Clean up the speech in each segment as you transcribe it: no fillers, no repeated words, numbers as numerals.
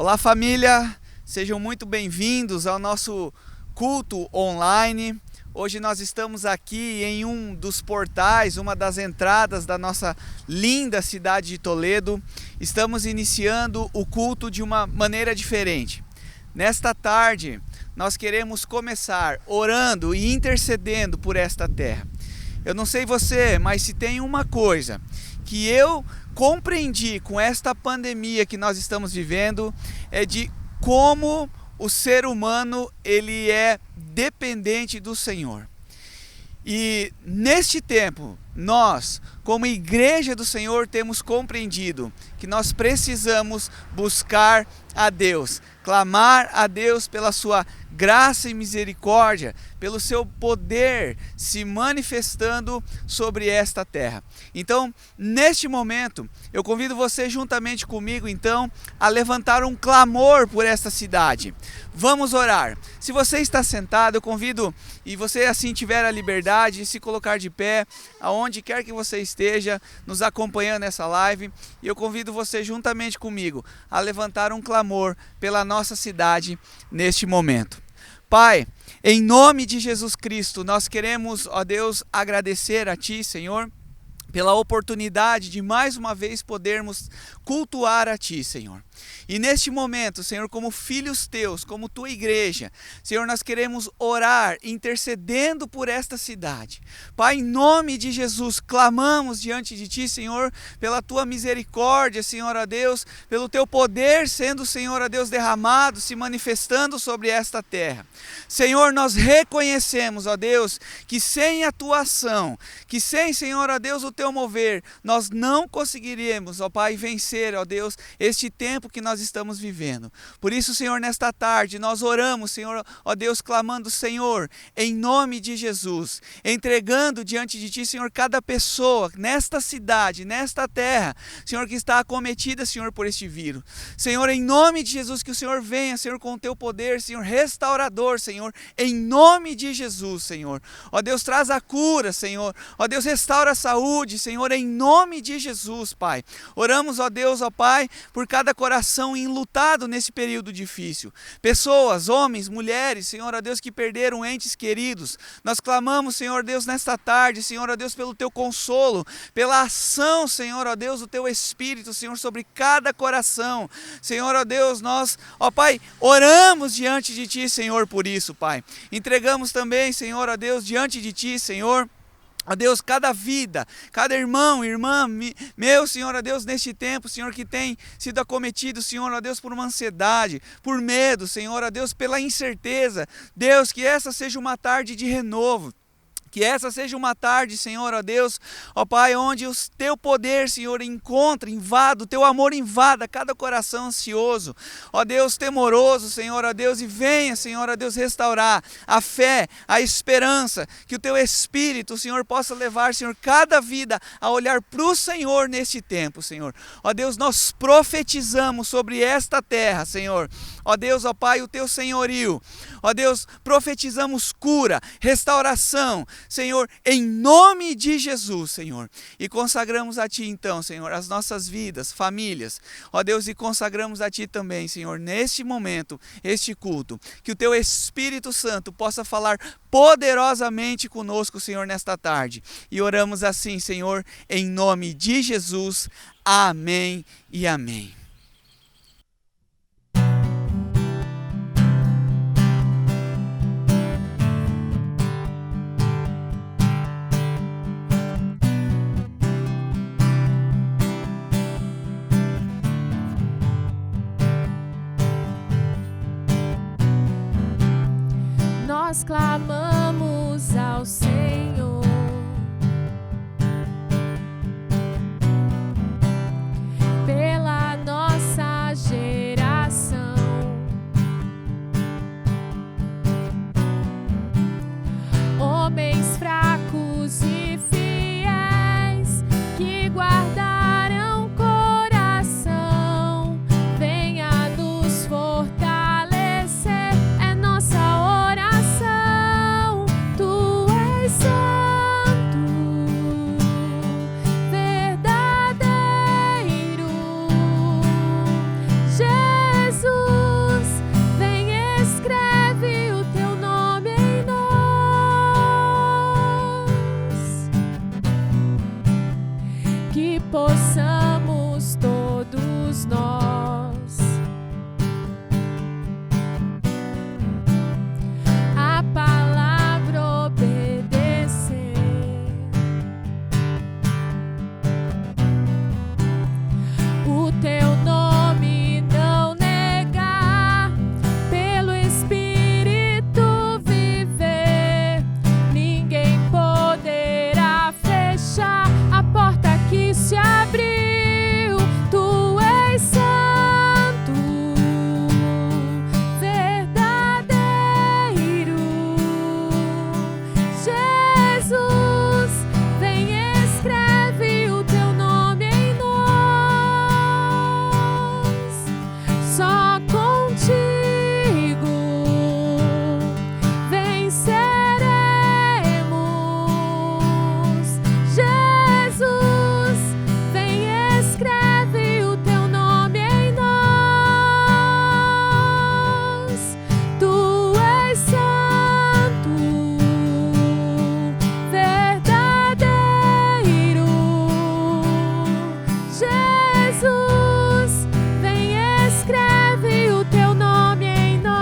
Olá, família, sejam muito bem-vindos ao nosso culto online. Hoje nós estamos aqui em um dos portais, uma das entradas da nossa linda cidade de Toledo. Estamos iniciando o culto de uma maneira diferente. Nesta tarde, nós queremos começar orando e intercedendo por esta terra. Eu não sei você, mas se tem uma coisa que eu compreendi com esta pandemia que nós estamos vivendo, é de como o ser humano ele é dependente do Senhor. E neste tempo, nós, como igreja do Senhor, temos compreendido que nós precisamos buscar a Deus, clamar a Deus pela sua graça e misericórdia, pelo seu poder se manifestando sobre esta terra. Então, neste momento, eu convido você juntamente comigo, então, a levantar um clamor por esta cidade. Vamos orar. Se você está sentado, eu convido, e você assim tiver a liberdade de se colocar de pé, aonde quer que você esteja, nos acompanhando nessa live, e eu convido você juntamente comigo a levantar um clamor pela nossa cidade neste momento. Pai, em nome de Jesus Cristo, nós queremos, ó Deus, agradecer a Ti, Senhor, pela oportunidade de mais uma vez podermos cultuar a Ti, Senhor. E neste momento, Senhor, como filhos Teus, como Tua igreja, Senhor, nós queremos orar, intercedendo por esta cidade. Pai, em nome de Jesus, clamamos diante de Ti, Senhor, pela Tua misericórdia, Senhor, ó Deus, pelo Teu poder sendo, Senhor, ó Deus, derramado, se manifestando sobre esta terra. Senhor, nós reconhecemos, ó Deus, que sem a Tua ação, que sem, Senhor, ó Deus, o Teu mover, nós não conseguiríamos, ó Pai, vencer, ó Deus, este tempo que nós estamos vivendo. Por isso, Senhor, nesta tarde nós oramos, Senhor, ó Deus, clamando, Senhor, em nome de Jesus, entregando diante de Ti, Senhor, cada pessoa nesta cidade, nesta terra, Senhor, que está acometida, Senhor, por este vírus. Senhor, em nome de Jesus, que o Senhor venha, Senhor, com o Teu poder, Senhor, restaurador, Senhor, em nome de Jesus, Senhor. Ó Deus, traz a cura, Senhor. Ó Deus, restaura a saúde, Senhor, em nome de Jesus, Pai. Oramos, ó Deus, ó Pai, por cada coração enlutado nesse período difícil. Pessoas, homens, mulheres, Senhor, ó Deus, que perderam entes queridos. Nós clamamos, Senhor Deus, nesta tarde, Senhor, ó Deus, pelo Teu consolo, pela ação, Senhor, ó Deus, do Teu Espírito, Senhor, sobre cada coração. Senhor, ó Deus, nós, ó Pai, oramos diante de Ti, Senhor, por isso, Pai. Entregamos também, Senhor, ó Deus, diante de Ti, Senhor, ó Deus, cada vida, cada irmão, irmã, meu Senhor, ó Deus, neste tempo, Senhor, que tem sido acometido, Senhor, ó Deus, por uma ansiedade, por medo, Senhor, ó Deus, pela incerteza. Deus, que essa seja uma tarde de renovo. Que essa seja uma tarde, Senhor, ó Deus, ó Pai, onde o Teu poder, Senhor, invada, o Teu amor invada cada coração ansioso, ó Deus, temoroso, Senhor, ó Deus, e venha, Senhor, ó Deus, restaurar a fé, a esperança, que o Teu Espírito, Senhor, possa levar, Senhor, cada vida a olhar para o Senhor neste tempo, Senhor. Ó Deus, nós profetizamos sobre esta terra, Senhor, ó Deus, ó Pai, o Teu senhorio, ó Deus, profetizamos cura, restauração, Senhor, em nome de Jesus, Senhor, e consagramos a Ti então, Senhor, as nossas vidas, famílias, ó Deus, e consagramos a Ti também, Senhor, neste momento, este culto, que o Teu Espírito Santo possa falar poderosamente conosco, Senhor, nesta tarde, e oramos assim, Senhor, em nome de Jesus, amém e amém. Nós clamamos ao Senhor, pela nossa geração. Homens fracos e fiéis que guardaram o coração, venha nos fortalecer, é nossa oração. possamos todos nós a palavra obedecer, o teu nome não negar, pelo Espírito viver. Ninguém poderá fechar a porta que se abriu. Tu és santo, verdadeiro. Jesus, vem e escreve o teu nome em nós. Só contigo venceremos. Jesus, vem e escreve o teu nome em nós. Tu és santo, verdadeiro. Jesus, vem e escreve o teu nome em nós.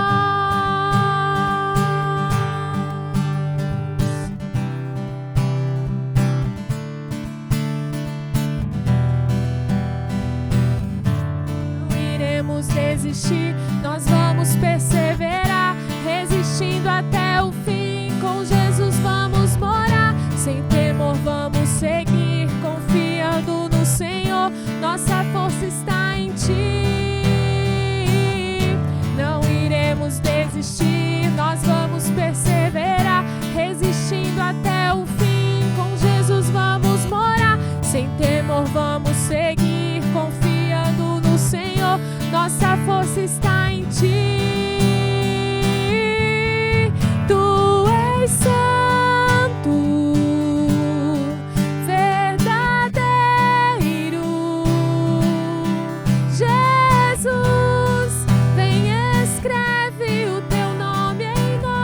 Não iremos desistir, nós vamos perseverar, resistindo até o fim. Com Jesus vamos morar, sem temor vamos seguir, confiando no Senhor. Nossa força está em Ti. Não iremos desistir, nós vamos perseverar, resistindo até o fim. Com Jesus vamos morar, sem temor vamos seguir, confiando no Senhor. Nossa força está em Ti. Tu és santo, verdadeiro. Jesus, vem e escreve o teu nome em nós.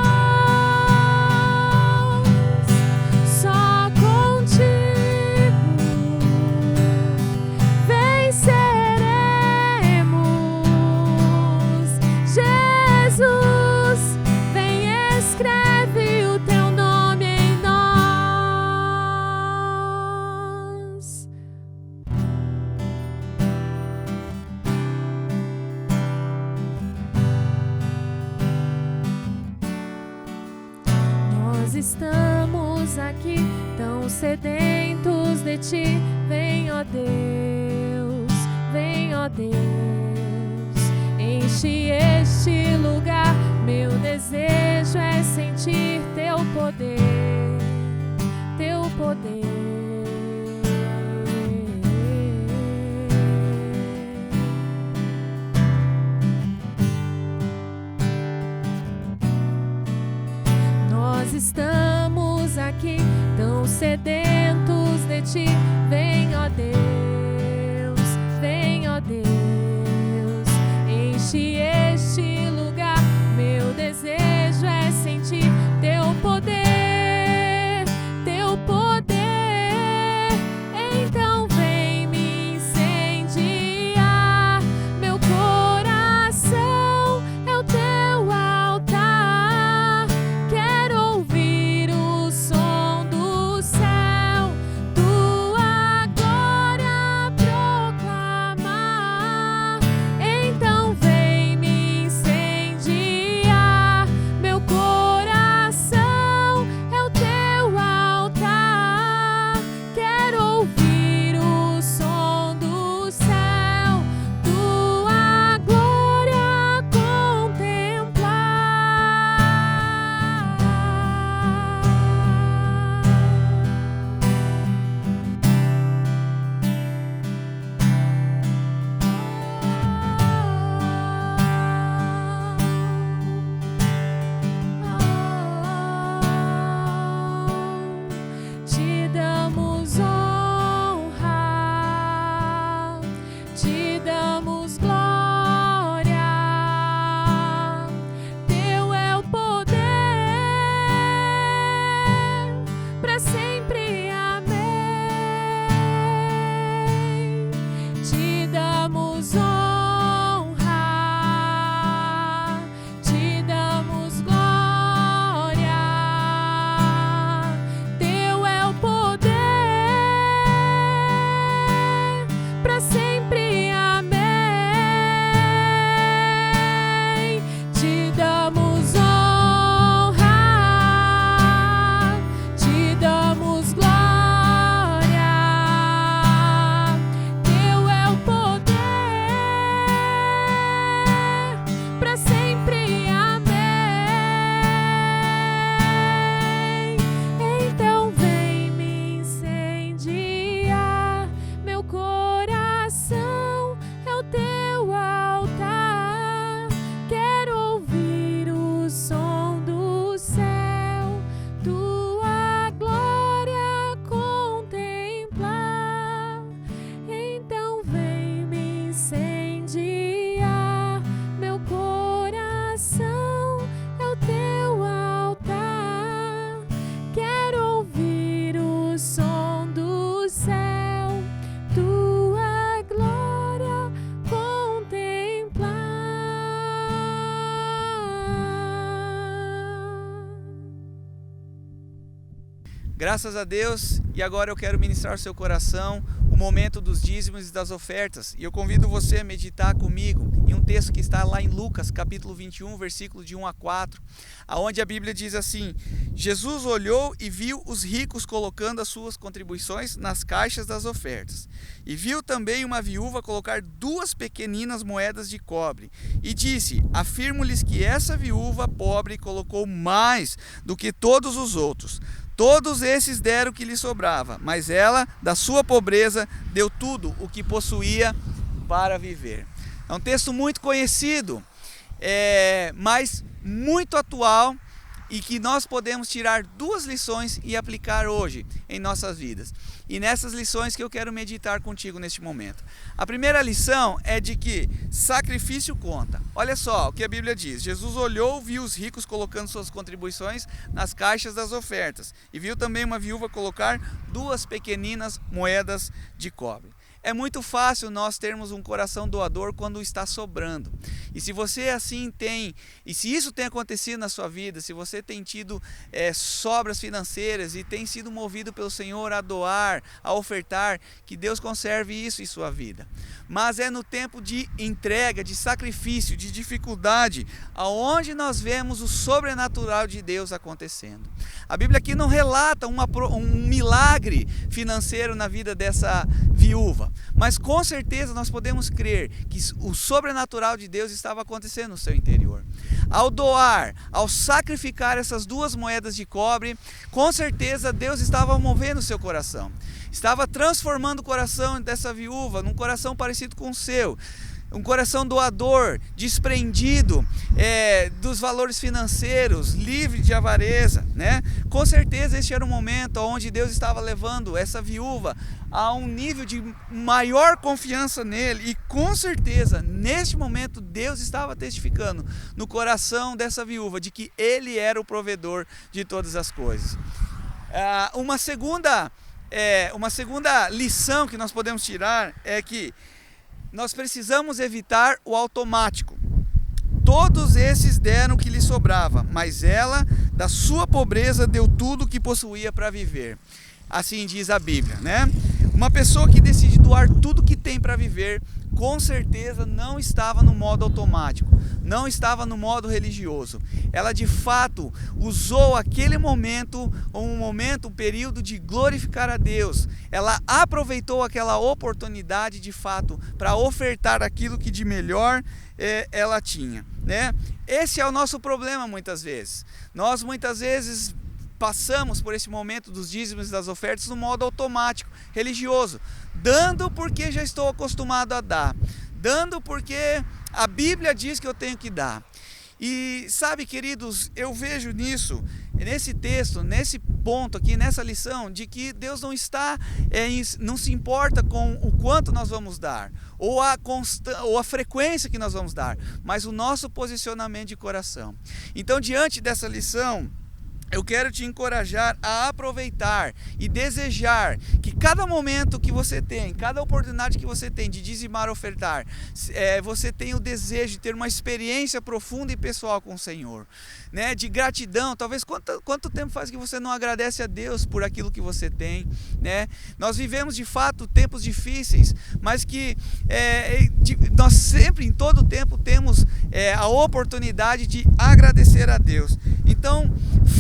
Só contigo venceremos. Jesus, vem e escreve o teu nome em nós. Nós estamos aqui tão sedentos de Ti. Vem, ó Deus, vem, ó Deus, enche este lugar. Meu desejo é sentir Teu poder, Teu poder. Nós estamos aqui tão sedentos de Ti. Vem, ó Deus, vem, ó Deus, enche este lugar. Meu desejo é sentir Teu poder, Teu poder. Graças a Deus, e agora eu quero ministrar ao seu coração o momento dos dízimos e das ofertas. E eu convido você a meditar comigo em um texto que está lá em Lucas, capítulo 21, versículo de 1 a 4, aonde a Bíblia diz assim: Jesus olhou e viu os ricos colocando as suas contribuições nas caixas das ofertas. E viu também uma viúva colocar 2 pequeninas moedas de cobre. E disse: afirmo-lhes que essa viúva pobre colocou mais do que todos os outros. Todos esses deram o que lhe sobrava, mas ela, da sua pobreza, deu tudo o que possuía para viver. É um texto muito conhecido, mas muito atual, e que nós podemos tirar 2 lições e aplicar hoje em nossas vidas. E nessas lições que eu quero meditar contigo neste momento. A primeira lição é de que sacrifício conta. Olha só o que a Bíblia diz: Jesus olhou, viu os ricos colocando suas contribuições nas caixas das ofertas, e viu também uma viúva colocar 2 pequeninas moedas de cobre. É muito fácil nós termos um coração doador quando está sobrando. E se você assim tem, e se isso tem acontecido na sua vida, se você tem tido sobras financeiras e tem sido movido pelo Senhor a doar, a ofertar, que Deus conserve isso em sua vida. Mas é no tempo de entrega, de sacrifício, de dificuldade, aonde nós vemos o sobrenatural de Deus acontecendo. A Bíblia aqui não relata um milagre financeiro na vida dessa viúva, mas com certeza nós podemos crer que o sobrenatural de Deus estava acontecendo no seu interior. Ao doar, ao sacrificar essas 2 moedas de cobre, com certeza Deus estava movendo o seu coração. Estava transformando o coração dessa viúva num coração parecido com o seu. Um coração doador, desprendido dos valores financeiros, livre de avareza, né? Com certeza este era um momento onde Deus estava levando essa viúva a um nível de maior confiança nele, e com certeza neste momento Deus estava testificando no coração dessa viúva de que ele era o provedor de todas as coisas. Uma segunda lição que nós podemos tirar é que nós precisamos evitar o automático. Todos esses deram o que lhe sobrava, mas ela, da sua pobreza, deu tudo o que possuía para viver. Assim diz a Bíblia, né? Uma pessoa que decide doar tudo que tem para viver, com certeza não estava no modo automático, não estava no modo religioso. Ela de fato usou aquele momento, um período de glorificar a Deus. Ela aproveitou aquela oportunidade de fato para ofertar aquilo que de melhor ela tinha, né? Esse é o nosso problema muitas vezes. Nós muitas vezes passamos por esse momento dos dízimos e das ofertas no modo automático, religioso, dando porque já estou acostumado a dar, dando porque a Bíblia diz que eu tenho que dar. E sabe, queridos, eu vejo nisso, nesse texto, nesse ponto aqui, nessa lição, de que Deus não se importa com o quanto nós vamos dar, ou a frequência que nós vamos dar, mas o nosso posicionamento de coração. Então, diante dessa lição, eu quero te encorajar a aproveitar e desejar que cada momento que você tem, cada oportunidade que você tem de dizimar, ofertar, você tenha o desejo de ter uma experiência profunda e pessoal com o Senhor, né? De gratidão. Talvez quanto tempo faz que você não agradece a Deus por aquilo que você tem, né? Nós vivemos de fato tempos difíceis, mas que nós sempre, em todo tempo, temos a oportunidade de agradecer a Deus. Então,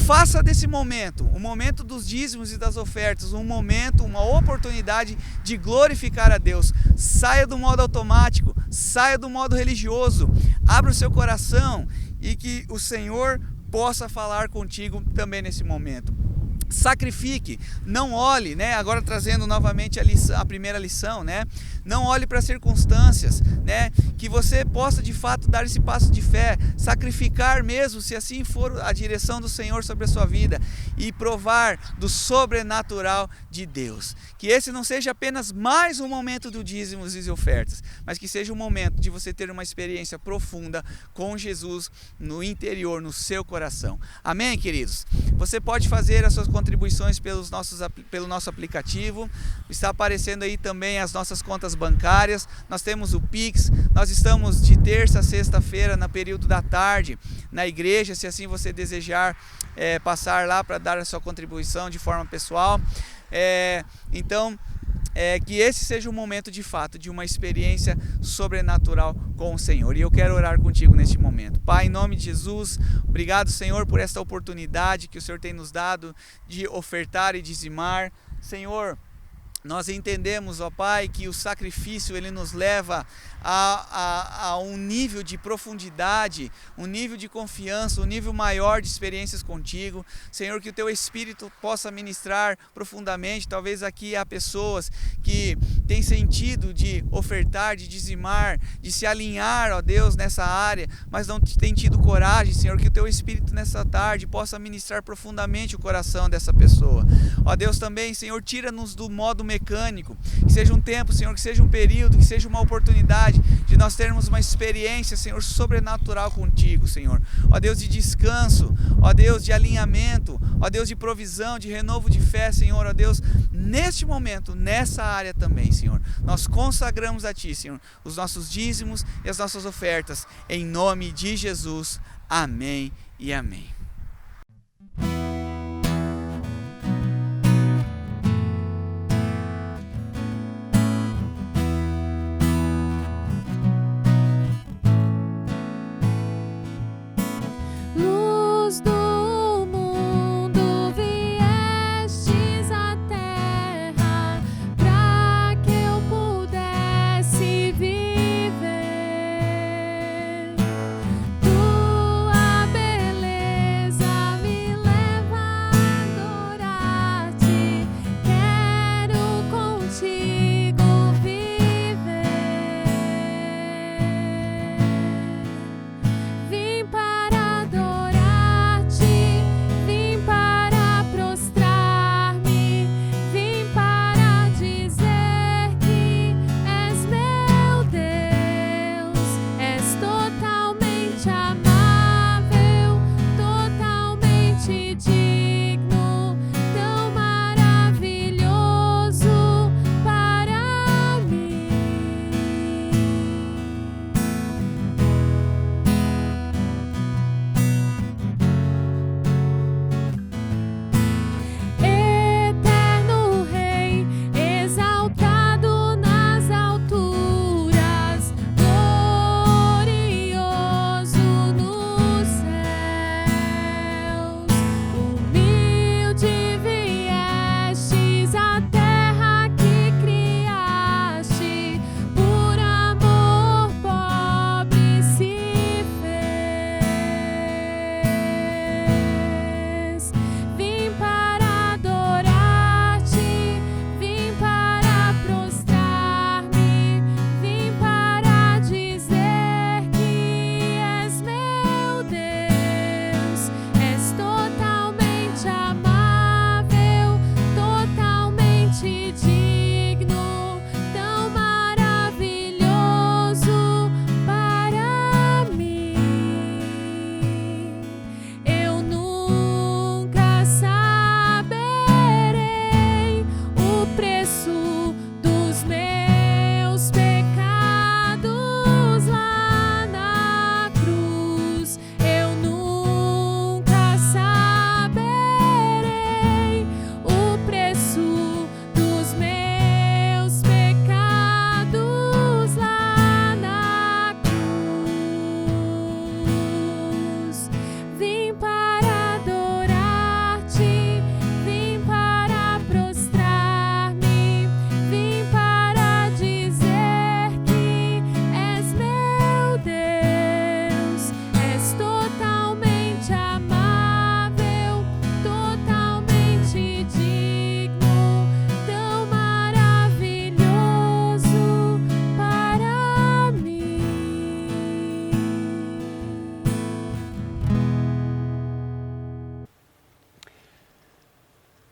faça desse momento, o momento dos dízimos e das ofertas, uma oportunidade de glorificar a Deus. Saia do modo automático, saia do modo religioso, abra o seu coração e que o Senhor possa falar contigo também nesse momento. Sacrifique, não olhe, né? Agora trazendo novamente a primeira lição, né? Não olhe para as circunstâncias, né? Que você possa de fato dar esse passo de fé, sacrificar mesmo, se assim for a direção do Senhor sobre a sua vida, e provar do sobrenatural de Deus. Que esse não seja apenas mais um momento do dízimos e ofertas, mas que seja um momento de você ter uma experiência profunda com Jesus no interior, no seu coração. Amém, queridos? Você pode fazer as suas contribuições pelo nosso aplicativo. Está aparecendo aí também as nossas contas bancárias. Nós temos o Pix, Nós estamos de terça a sexta-feira, no período da tarde, na igreja, se assim você desejar passar lá para dar a sua contribuição de forma pessoal. Então, que esse seja um momento de fato, de uma experiência sobrenatural com o Senhor. E eu quero orar contigo neste momento. Pai, em nome de Jesus, obrigado, Senhor, por esta oportunidade que o Senhor tem nos dado de ofertar e dizimar. Senhor, nós entendemos, ó Pai, que o sacrifício ele nos leva a um nível de profundidade, um nível de confiança, um nível maior de experiências contigo. Senhor, que o Teu Espírito possa ministrar profundamente. Talvez aqui há pessoas que têm sentido de ofertar, de dizimar, de se alinhar, ó Deus, nessa área, mas não têm tido coragem. Senhor, que o Teu Espírito nessa tarde possa ministrar profundamente o coração dessa pessoa. Ó Deus, também, Senhor, tira-nos do modo mecânico, que seja um tempo, Senhor, que seja um período, que seja uma oportunidade de nós termos uma experiência, Senhor, sobrenatural contigo, Senhor. Ó Deus, de descanso, ó Deus, de alinhamento, ó Deus, de provisão, de renovo de fé, Senhor. Ó Deus, neste momento, nessa área também, Senhor, nós consagramos a Ti, Senhor, os nossos dízimos e as nossas ofertas, em nome de Jesus. Amém e amém.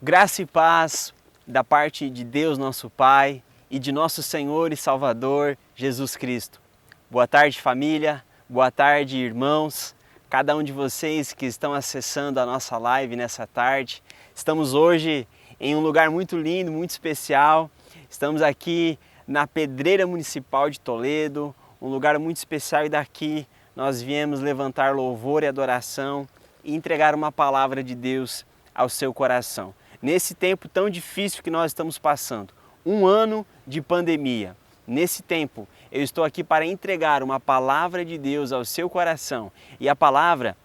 Graça e paz da parte de Deus nosso Pai e de nosso Senhor e Salvador Jesus Cristo. Boa tarde, família, boa tarde, irmãos, cada um de vocês que estão acessando a nossa live nessa tarde. Estamos hoje em um lugar muito lindo, muito especial. Estamos aqui na Pedreira Municipal de Toledo, um lugar muito especial, e daqui nós viemos levantar louvor e adoração e entregar uma palavra de Deus ao seu coração. Nesse tempo tão difícil que nós estamos passando, um ano de pandemia, nesse tempo eu estou aqui para entregar uma palavra de Deus ao seu coração, e a palavra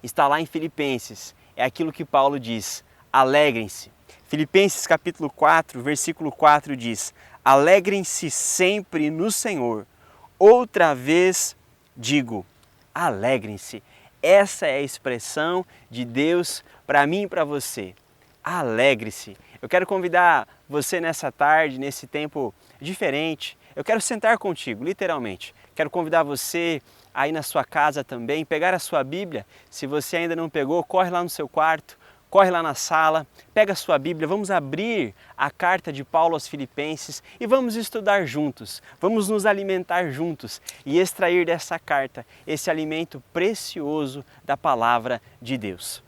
está lá em Filipenses, é aquilo que Paulo diz: alegrem-se. Filipenses capítulo 4, versículo 4 diz: alegrem-se sempre no Senhor. Outra vez digo, alegrem-se. Essa é a expressão de Deus para mim e para você. Alegre-se. Eu quero convidar você nessa tarde, nesse tempo diferente. Eu quero sentar contigo, literalmente. Quero convidar você aí na sua casa também, pegar a sua Bíblia. Se você ainda não pegou, corre lá no seu quarto, corre lá na sala, pega a sua Bíblia, vamos abrir a carta de Paulo aos Filipenses e vamos estudar juntos, vamos nos alimentar juntos e extrair dessa carta esse alimento precioso da palavra de Deus.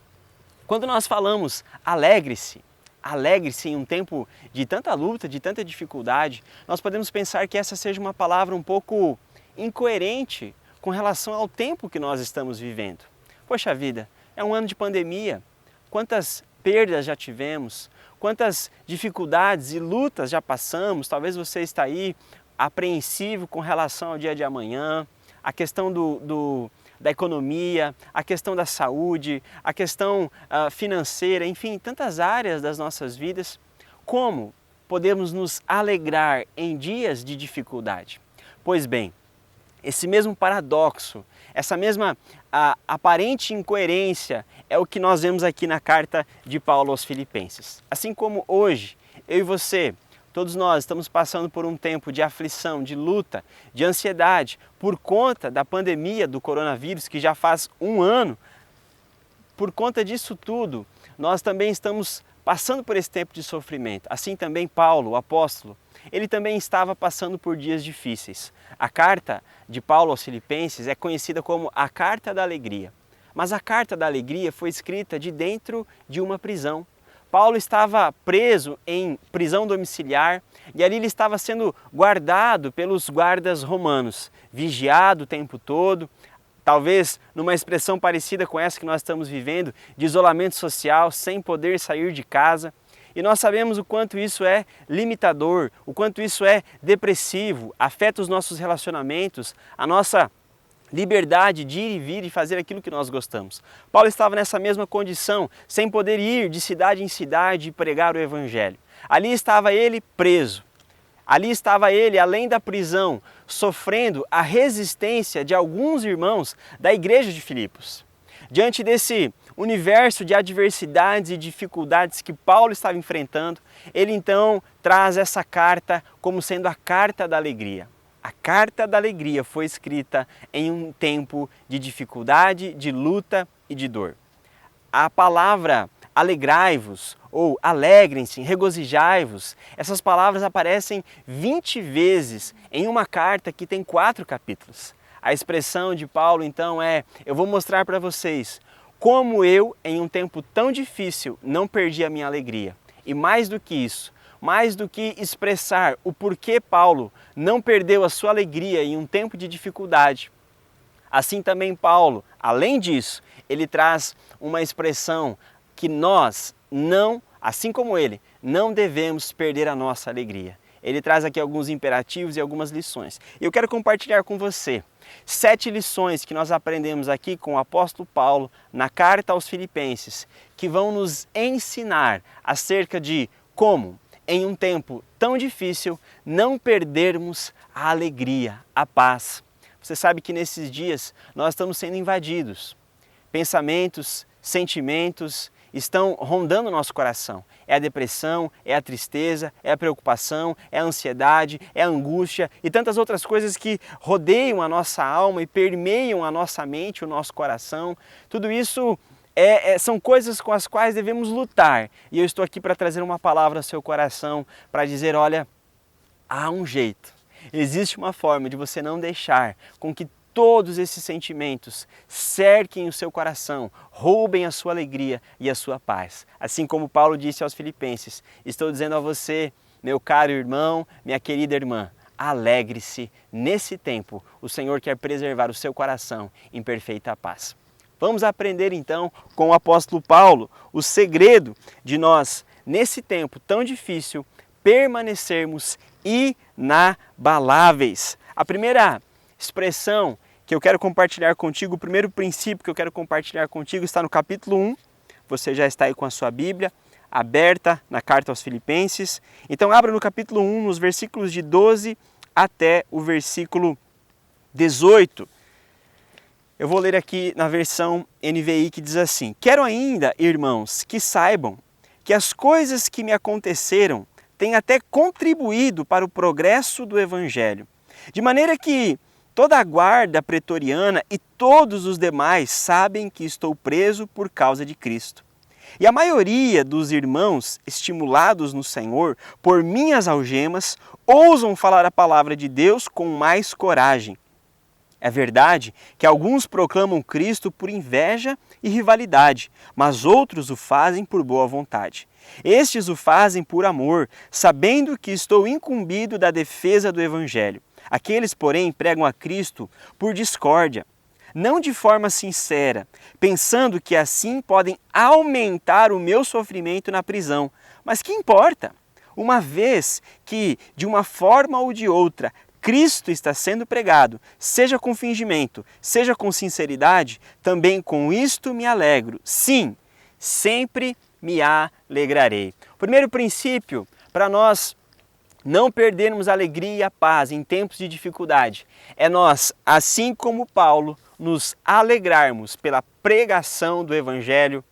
Quando nós falamos alegre-se, alegre-se em um tempo de tanta luta, de tanta dificuldade, nós podemos pensar que essa seja uma palavra um pouco incoerente com relação ao tempo que nós estamos vivendo. Poxa vida, é um ano de pandemia. Quantas perdas já tivemos, quantas dificuldades e lutas já passamos. Talvez você está aí apreensivo com relação ao dia de amanhã, a questão da economia, a questão da saúde, a questão financeira, enfim, tantas áreas das nossas vidas. Como podemos nos alegrar em dias de dificuldade? Pois bem, esse mesmo paradoxo, essa mesma aparente incoerência é o que nós vemos aqui na carta de Paulo aos Filipenses. Assim como hoje, eu e você, todos nós estamos passando por um tempo de aflição, de luta, de ansiedade, por conta da pandemia do coronavírus, que já faz um ano. Por conta disso tudo, nós também estamos passando por esse tempo de sofrimento. Assim também Paulo, o apóstolo, ele também estava passando por dias difíceis. A carta de Paulo aos Filipenses é conhecida como a Carta da Alegria. Mas a Carta da Alegria foi escrita de dentro de uma prisão. Paulo estava preso em prisão domiciliar e ali ele estava sendo guardado pelos guardas romanos, vigiado o tempo todo, talvez numa expressão parecida com essa que nós estamos vivendo, de isolamento social, sem poder sair de casa. E nós sabemos o quanto isso é limitador, o quanto isso é depressivo, afeta os nossos relacionamentos, a nossa liberdade de ir e vir e fazer aquilo que nós gostamos. Paulo estava nessa mesma condição, sem poder ir de cidade em cidade e pregar o Evangelho. Ali estava ele preso. Ali estava ele, além da prisão, sofrendo a resistência de alguns irmãos da igreja de Filipos. Diante desse universo de adversidades e dificuldades que Paulo estava enfrentando, ele então traz essa carta como sendo a Carta da Alegria. A Carta da Alegria foi escrita em um tempo de dificuldade, de luta e de dor. A palavra alegrai-vos ou alegrem-se, regozijai-vos, essas palavras aparecem 20 vezes em uma carta que tem 4 capítulos. A expressão de Paulo então é: eu vou mostrar para vocês como eu, em um tempo tão difícil, não perdi a minha alegria. E mais do que isso, mais do que expressar o porquê Paulo não perdeu a sua alegria em um tempo de dificuldade, assim também Paulo, além disso, ele traz uma expressão que nós não, assim como ele, não devemos perder a nossa alegria. Ele traz aqui alguns imperativos e algumas lições. Eu quero compartilhar com você 7 lições que nós aprendemos aqui com o apóstolo Paulo na carta aos Filipenses, que vão nos ensinar acerca de como, em um tempo tão difícil, não perdermos a alegria, a paz. Você sabe que nesses dias nós estamos sendo invadidos. Pensamentos, sentimentos estão rondando o nosso coração. É a depressão, é a tristeza, é a preocupação, é a ansiedade, é a angústia e tantas outras coisas que rodeiam a nossa alma e permeiam a nossa mente, o nosso coração. Tudo isso são coisas com as quais devemos lutar. E eu estou aqui para trazer uma palavra ao seu coração, para dizer, olha, há um jeito. Existe uma forma de você não deixar com que todos esses sentimentos cerquem o seu coração, roubem a sua alegria e a sua paz. Assim como Paulo disse aos Filipenses, estou dizendo a você, meu caro irmão, minha querida irmã, alegre-se nesse tempo. O Senhor quer preservar o seu coração em perfeita paz. Vamos aprender então com o apóstolo Paulo o segredo de nós, nesse tempo tão difícil, permanecermos inabaláveis. A primeira expressão que eu quero compartilhar contigo, o primeiro princípio que eu quero compartilhar contigo está no capítulo 1. Você já está aí com a sua Bíblia aberta na carta aos Filipenses. Então abra no capítulo 1, nos versículos de 12 até o versículo 18. Eu vou ler aqui na versão NVI que diz assim: Quero ainda, irmãos, que saibam que as coisas que me aconteceram têm até contribuído para o progresso do Evangelho, de maneira que toda a guarda pretoriana e todos os demais sabem que estou preso por causa de Cristo. E a maioria dos irmãos, estimulados no Senhor por minhas algemas, ousam falar a palavra de Deus com mais coragem. É verdade que alguns proclamam Cristo por inveja e rivalidade, mas outros o fazem por boa vontade. Estes o fazem por amor, sabendo que estou incumbido da defesa do Evangelho. Aqueles, porém, pregam a Cristo por discórdia, não de forma sincera, pensando que assim podem aumentar o meu sofrimento na prisão. Mas que importa? Uma vez que, de uma forma ou de outra, Cristo está sendo pregado, seja com fingimento, seja com sinceridade, também com isto me alegro. Sim, sempre me alegrarei. O primeiro princípio para nós não perdermos a alegria e a paz em tempos de dificuldade é nós, assim como Paulo, nos alegrarmos pela pregação do Evangelho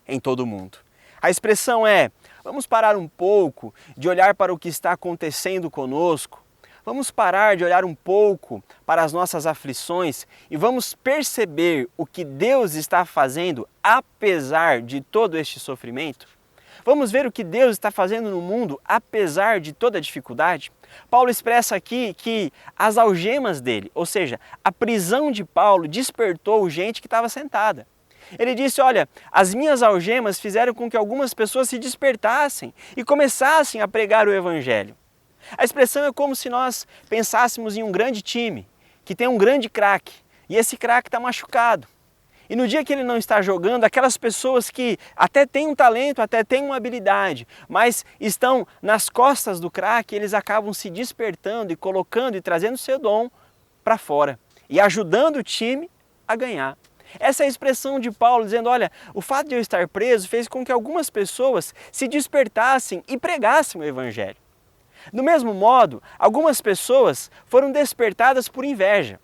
em todo o mundo. A expressão é: vamos parar um pouco de olhar para o que está acontecendo conosco, vamos parar de olhar um pouco para as nossas aflições e vamos perceber o que Deus está fazendo apesar de todo este sofrimento. Vamos ver o que Deus está fazendo no mundo apesar de toda a dificuldade. Paulo expressa aqui que as algemas dele, ou seja, a prisão de Paulo, despertou gente que estava sentada. Ele disse: olha, as minhas algemas fizeram com que algumas pessoas se despertassem e começassem a pregar o Evangelho. A expressão é como se nós pensássemos em um grande time, que tem um grande craque, e esse craque está machucado. E no dia que ele não está jogando, aquelas pessoas que até têm um talento, até têm uma habilidade, mas estão nas costas do craque, eles acabam se despertando e colocando e trazendo seu dom para fora e ajudando o time a ganhar. Essa é a expressão de Paulo dizendo: olha, o fato de eu estar preso fez com que algumas pessoas se despertassem e pregassem o Evangelho. Do mesmo modo, algumas pessoas foram despertadas por inveja.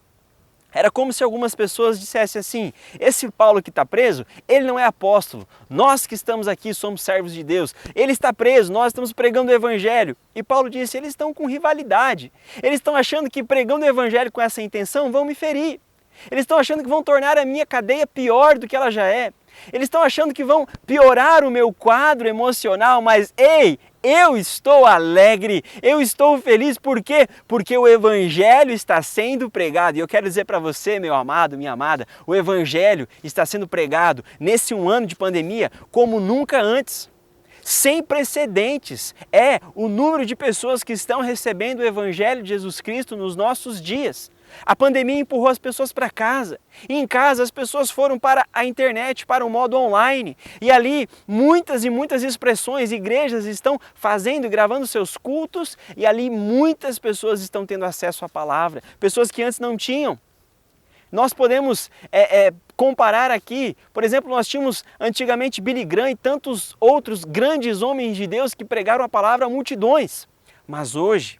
Era como se algumas pessoas dissessem assim: esse Paulo que está preso, ele não é apóstolo. Nós que estamos aqui somos servos de Deus. Ele está preso, nós estamos pregando o Evangelho. E Paulo disse: eles estão com rivalidade. Eles estão achando que pregando o Evangelho com essa intenção vão me ferir. Eles estão achando que vão tornar a minha cadeia pior do que ela já é. Eles estão achando que vão piorar o meu quadro emocional, mas ei, eu estou alegre, eu estou feliz. Por quê? Porque o Evangelho está sendo pregado. E eu quero dizer para você, meu amado, minha amada, o Evangelho está sendo pregado nesse um ano de pandemia como nunca antes. Sem precedentes é o número de pessoas que estão recebendo o Evangelho de Jesus Cristo nos nossos dias. A pandemia empurrou as pessoas para casa. E em casa as pessoas foram para a internet, para o modo online. E ali muitas e muitas expressões, igrejas estão fazendo e gravando seus cultos. E ali muitas pessoas estão tendo acesso à palavra. Pessoas que antes não tinham. Nós podemos comparar aqui, por exemplo, nós tínhamos antigamente Billy Graham e tantos outros grandes homens de Deus que pregaram a palavra a multidões. Mas hoje,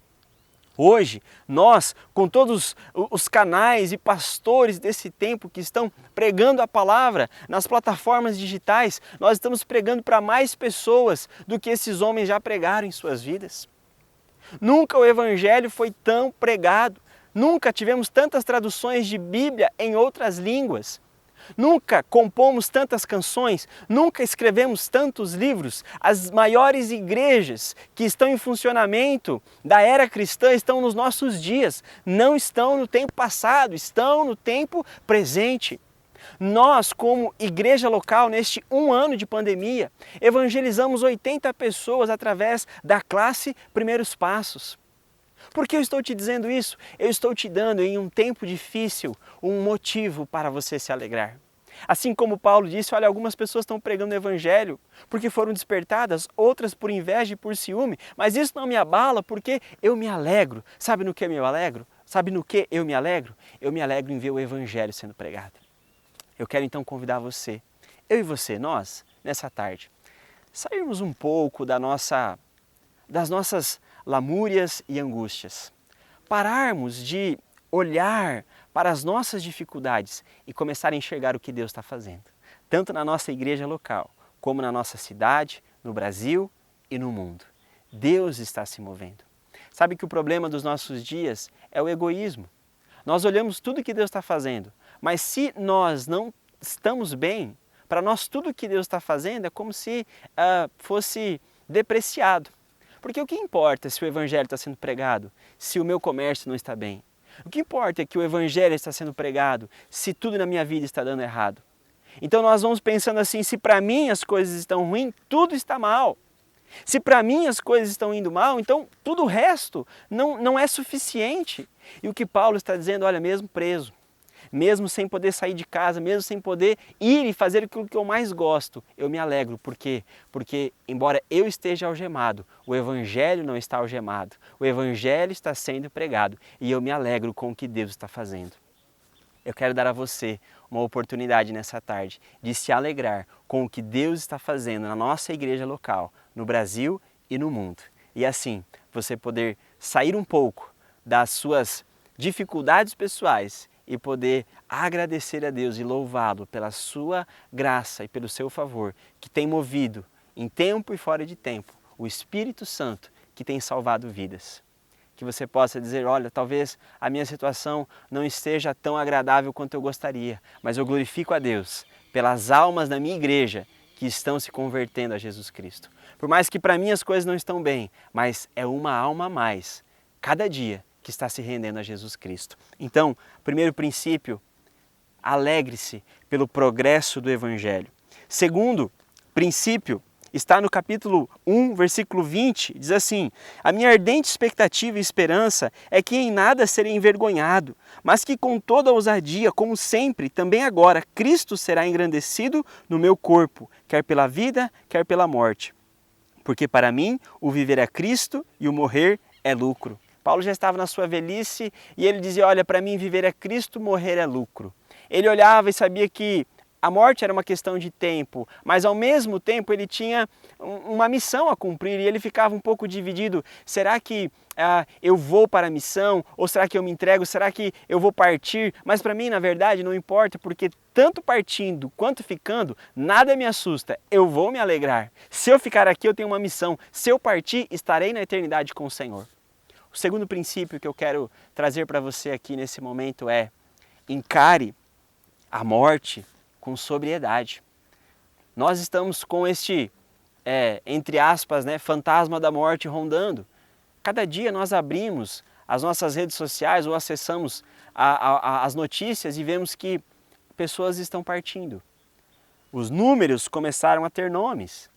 nós, com todos os canais e pastores desse tempo que estão pregando a palavra nas plataformas digitais, nós estamos pregando para mais pessoas do que esses homens já pregaram em suas vidas. Nunca o Evangelho foi tão pregado, nunca tivemos tantas traduções de Bíblia em outras línguas. Nunca compomos tantas canções, nunca escrevemos tantos livros. As maiores igrejas que estão em funcionamento da era cristã estão nos nossos dias, não estão no tempo passado, estão no tempo presente. Nós, como igreja local, neste um ano de pandemia, evangelizamos 80 pessoas através da classe Primeiros Passos. Por que eu estou te dizendo isso? Eu estou te dando em um tempo difícil um motivo para você se alegrar. Assim como Paulo disse, olha, algumas pessoas estão pregando o evangelho porque foram despertadas, outras por inveja e por ciúme, mas isso não me abala porque eu me alegro. Sabe no que eu me alegro? Sabe no que eu me alegro? Eu me alegro em ver o evangelho sendo pregado. Eu quero então convidar você, eu e você, nós, nessa tarde, sairmos um pouco das nossas lamúrias e angústias. Pararmos de olhar para as nossas dificuldades e começar a enxergar o que Deus está fazendo, tanto na nossa igreja local, como na nossa cidade, no Brasil e no mundo. Deus está se movendo. Sabe que o problema dos nossos dias é o egoísmo. Nós olhamos tudo que Deus está fazendo, mas se nós não estamos bem, para nós tudo que Deus está fazendo é como se fosse depreciado. Porque o que importa se o evangelho está sendo pregado, se o meu comércio não está bem? O que importa é que o evangelho está sendo pregado, se tudo na minha vida está dando errado. Então nós vamos pensando assim, se para mim as coisas estão ruins, tudo está mal. Se para mim as coisas estão indo mal, então tudo o resto não é suficiente. E o que Paulo está dizendo, olha, mesmo preso, mesmo sem poder sair de casa, mesmo sem poder ir e fazer aquilo que eu mais gosto, eu me alegro. Por quê? Porque, embora eu esteja algemado, o evangelho não está algemado. O evangelho está sendo pregado e eu me alegro com o que Deus está fazendo. Eu quero dar a você uma oportunidade nessa tarde de se alegrar com o que Deus está fazendo na nossa igreja local, no Brasil e no mundo. E assim, você poder sair um pouco das suas dificuldades pessoais e poder agradecer a Deus e louvá-lo pela sua graça e pelo seu favor, que tem movido, em tempo e fora de tempo, o Espírito Santo que tem salvado vidas. Que você possa dizer, olha, talvez a minha situação não esteja tão agradável quanto eu gostaria, mas eu glorifico a Deus pelas almas da minha igreja que estão se convertendo a Jesus Cristo. Por mais que para mim as coisas não estão bem, mas é uma alma a mais, cada dia, que está se rendendo a Jesus Cristo. Então, primeiro princípio, alegre-se pelo progresso do Evangelho. Segundo princípio, está no capítulo 1, versículo 20, diz assim, a minha ardente expectativa e esperança é que em nada serei envergonhado, mas que com toda a ousadia, como sempre, também agora, Cristo será engrandecido no meu corpo, quer pela vida, quer pela morte. Porque para mim, o viver é Cristo e o morrer é lucro. Paulo já estava na sua velhice e ele dizia, olha, para mim viver é Cristo, morrer é lucro. Ele olhava e sabia que a morte era uma questão de tempo, mas ao mesmo tempo ele tinha uma missão a cumprir e ele ficava um pouco dividido. Será que eu vou para a missão? Ou será que eu me entrego? Será que eu vou partir? Mas para mim, na verdade, não importa, porque tanto partindo quanto ficando, nada me assusta. Eu vou me alegrar. Se eu ficar aqui, eu tenho uma missão. Se eu partir, estarei na eternidade com o Senhor. O segundo princípio que eu quero trazer para você aqui nesse momento é encare a morte com sobriedade. Nós estamos com este, entre aspas, fantasma da morte rondando. Cada dia nós abrimos as nossas redes sociais ou acessamos as notícias e vemos que pessoas estão partindo. Os números começaram a ter nomes.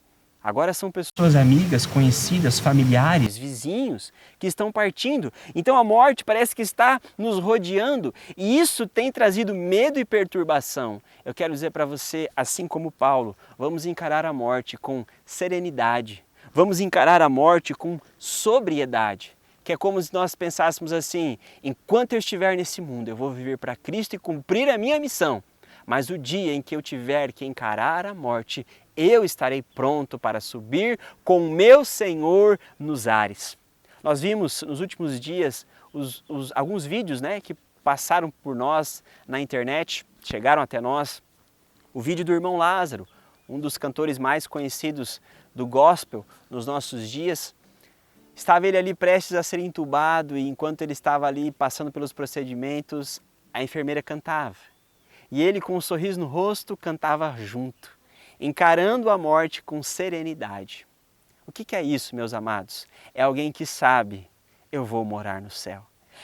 Agora são pessoas amigas, conhecidas, familiares, vizinhos que estão partindo. Então a morte parece que está nos rodeando e isso tem trazido medo e perturbação. Eu quero dizer para você, assim como Paulo, vamos encarar a morte com serenidade. Vamos encarar a morte com sobriedade. Que é como se nós pensássemos assim, enquanto eu estiver nesse mundo, eu vou viver para Cristo e cumprir a minha missão. Mas o dia em que eu tiver que encarar a morte, eu estarei pronto para subir com o meu Senhor nos ares. Nós vimos nos últimos dias alguns vídeos que passaram por nós na internet, chegaram até nós. O vídeo do irmão Lázaro, um dos cantores mais conhecidos do gospel nos nossos dias. Estava ele ali prestes a ser entubado e enquanto ele estava ali passando pelos procedimentos, a enfermeira cantava. E ele, com um sorriso no rosto, cantava junto, encarando a morte com serenidade. O que é isso, meus amados? É alguém que sabe, eu vou morar no céu.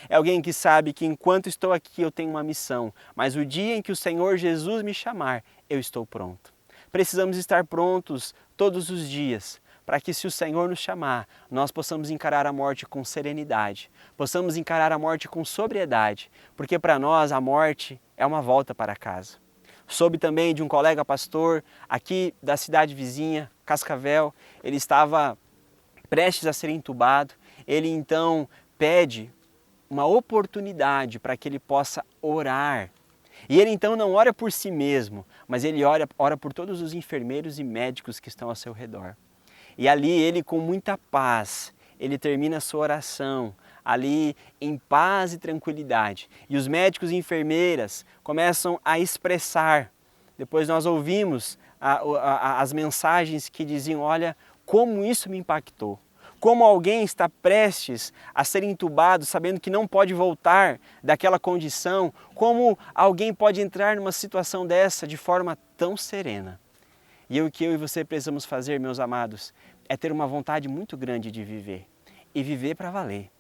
É alguém que sabe que enquanto estou aqui eu tenho uma missão, mas o dia em que o Senhor Jesus me chamar, eu estou pronto. Precisamos estar prontos todos os dias para que, se o Senhor nos chamar, nós possamos encarar a morte com serenidade, possamos encarar a morte com sobriedade, porque para nós a morte é uma volta para casa. Soube também de um colega pastor aqui da cidade vizinha, Cascavel. Ele estava prestes a ser entubado. Ele então pede uma oportunidade para que ele possa orar. E ele então não ora por si mesmo, mas ele ora por todos os enfermeiros e médicos que estão ao seu redor. E ali ele, com muita paz, ele termina a sua oração, ali em paz e tranquilidade. E os médicos e enfermeiras começam a expressar. Depois nós ouvimos as mensagens que diziam: olha, como isso me impactou. Como alguém está prestes a ser entubado, sabendo que não pode voltar daquela condição. Como alguém pode entrar numa situação dessa de forma tão serena. E o que eu e você precisamos fazer, meus amados, é ter uma vontade muito grande de viver. E viver para valer.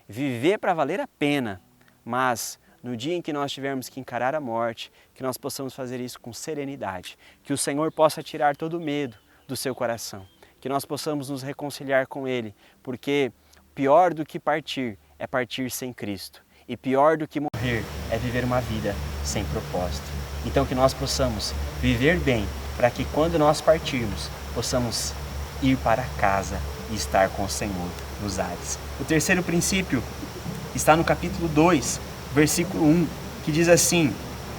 Viver para valer a pena, mas no dia em que nós tivermos que encarar a morte, que nós possamos fazer isso com serenidade, que o Senhor possa tirar todo o medo do seu coração, que nós possamos nos reconciliar com Ele, porque pior do que partir é partir sem Cristo, e pior do que morrer é viver uma vida sem propósito. Então que nós possamos viver bem, para que quando nós partirmos, possamos ir para casa e estar com o Senhor nos ares. O terceiro princípio está no capítulo 2, versículo 1, que diz assim: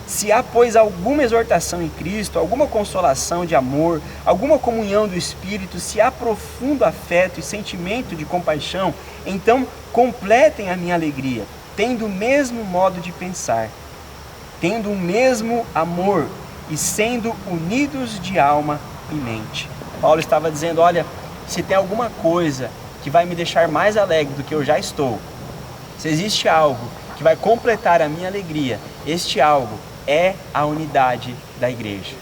se há, pois, alguma exortação em Cristo, alguma consolação de amor, alguma comunhão do Espírito, se há profundo afeto e sentimento de compaixão, então completem a minha alegria, tendo o mesmo modo de pensar, tendo o mesmo amor e sendo unidos de alma e mente. Paulo estava dizendo: olha, se tem alguma coisa que vai me deixar mais alegre do que eu já estou, se existe algo que vai completar a minha alegria, este algo é a unidade da igreja.